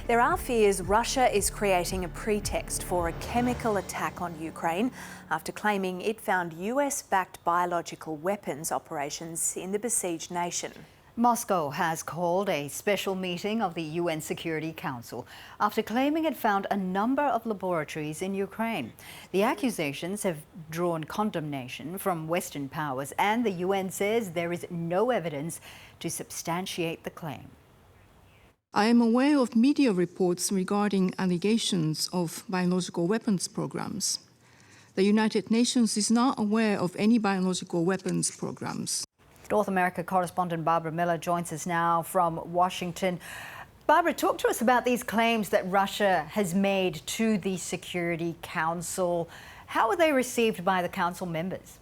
There are fears Russia is creating a pretext for a chemical attack on Ukraine after claiming it found US-backed biological weapons operations in the besieged nation. Moscow has called a special meeting of the UN Security Council after claiming it found a number of laboratories in Ukraine. The accusations have drawn condemnation from Western powers, and the UN says there is no evidence to substantiate the claim. I am aware of media reports regarding allegations of biological weapons programs. The United Nations is not aware of any biological weapons programs. North America correspondent Barbara Miller joins us now from Washington. Barbara, talk to us about these claims that Russia has made to the Security Council. How were they received by the Council members?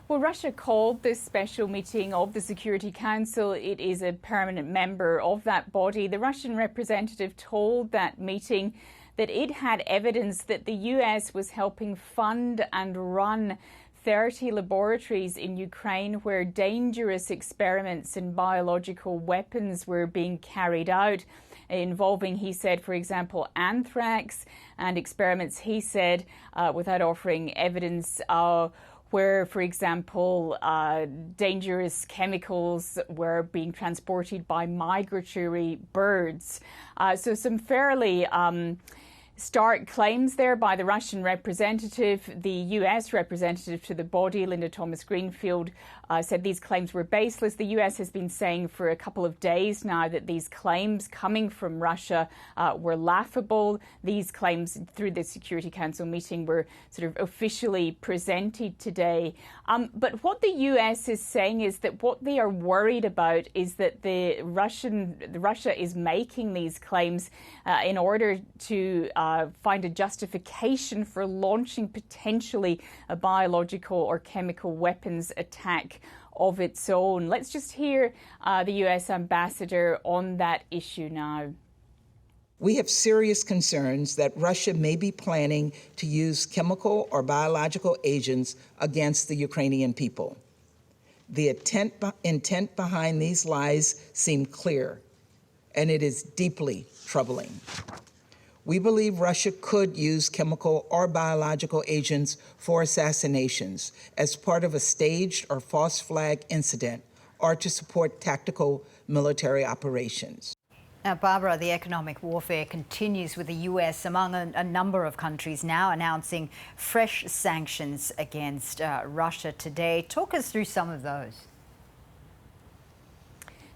Well, Russia called this special meeting of the Security Council. It is a permanent member of that body. The Russian representative told that meeting that it had evidence that the US was helping fund and run 30 laboratories in Ukraine where dangerous experiments in biological weapons were being carried out, involving, he said, for example, anthrax, and experiments, he said, without offering evidence, where, for example, dangerous chemicals were being transported by migratory birds. So some fairly stark claims there by the Russian representative. The US representative to the body, Linda Thomas-Greenfield, said these claims were baseless. The US has been saying for a couple of days now that these claims coming from Russia were laughable. These claims through the Security Council meeting were sort of officially presented today. But what the US is saying is that what they are worried about is that Russia is making these claims in order to find a justification for launching potentially a biological or chemical weapons attack of its own. Let's just hear the US ambassador on that issue now. We have serious concerns that Russia may be planning to use chemical or biological agents against the Ukrainian people. The intent behind these lies seem clear, and it is deeply troubling. We believe Russia could use chemical or biological agents for assassinations as part of a staged or false flag incident or to support tactical military operations. Now, Barbara, the economic warfare continues with the US among a number of countries now announcing fresh sanctions against Russia today. Talk us through some of those.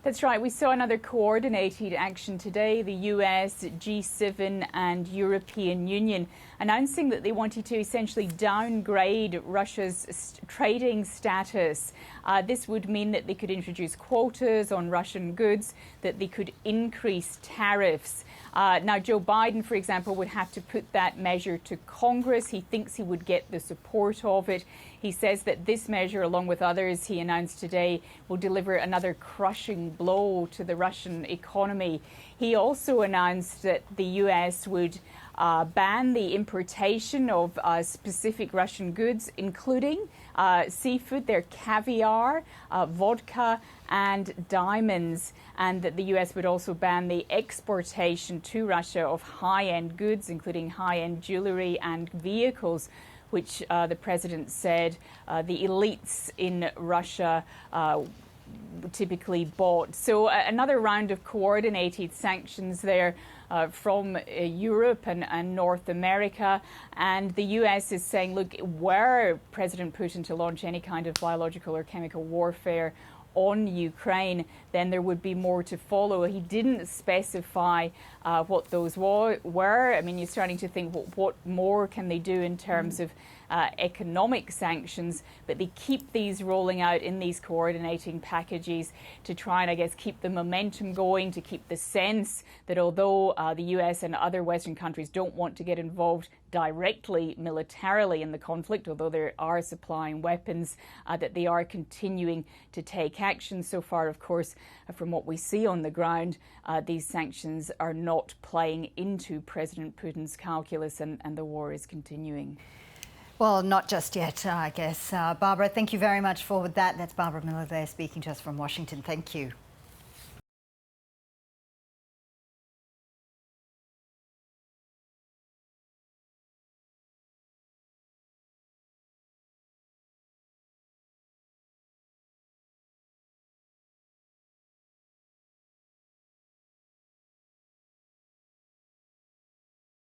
That's right. We saw another coordinated action today. The US, G7 and European Union announcing that they wanted to essentially downgrade Russia's trading status. This would mean that they could introduce quotas on Russian goods, that they could increase tariffs. Now, Joe Biden, for example, would have to put that measure to Congress. He thinks he would get the support of it. He says that this measure, along with others he announced today, will deliver another crushing blow to the Russian economy. He also announced that the US would ban the importation of specific Russian goods, including seafood, their caviar, vodka and diamonds, and that the US would also ban the exportation to Russia of high-end goods, including high-end jewelry and vehicles, which the president said the elites in Russia typically bought. So another round of coordinated sanctions there from Europe and North America. And the US is saying, look, were President Putin to launch any kind of biological or chemical warfare on Ukraine, then there would be more to follow. He didn't specify what those were. I mean, you're starting to think, what more can they do in terms of economic sanctions? But they keep these rolling out in these coordinating packages to try and, I guess, keep the momentum going, to keep the sense that although the US and other Western countries don't want to get involved directly militarily in the conflict, although they are supplying weapons, that they are continuing to take action. So far, of course, from what we see on the ground, these sanctions are not playing into President Putin's calculus, and the war is continuing. Well, not just yet, I guess. Barbara, thank you very much for that. That's Barbara Miller there speaking to us from Washington. Thank you.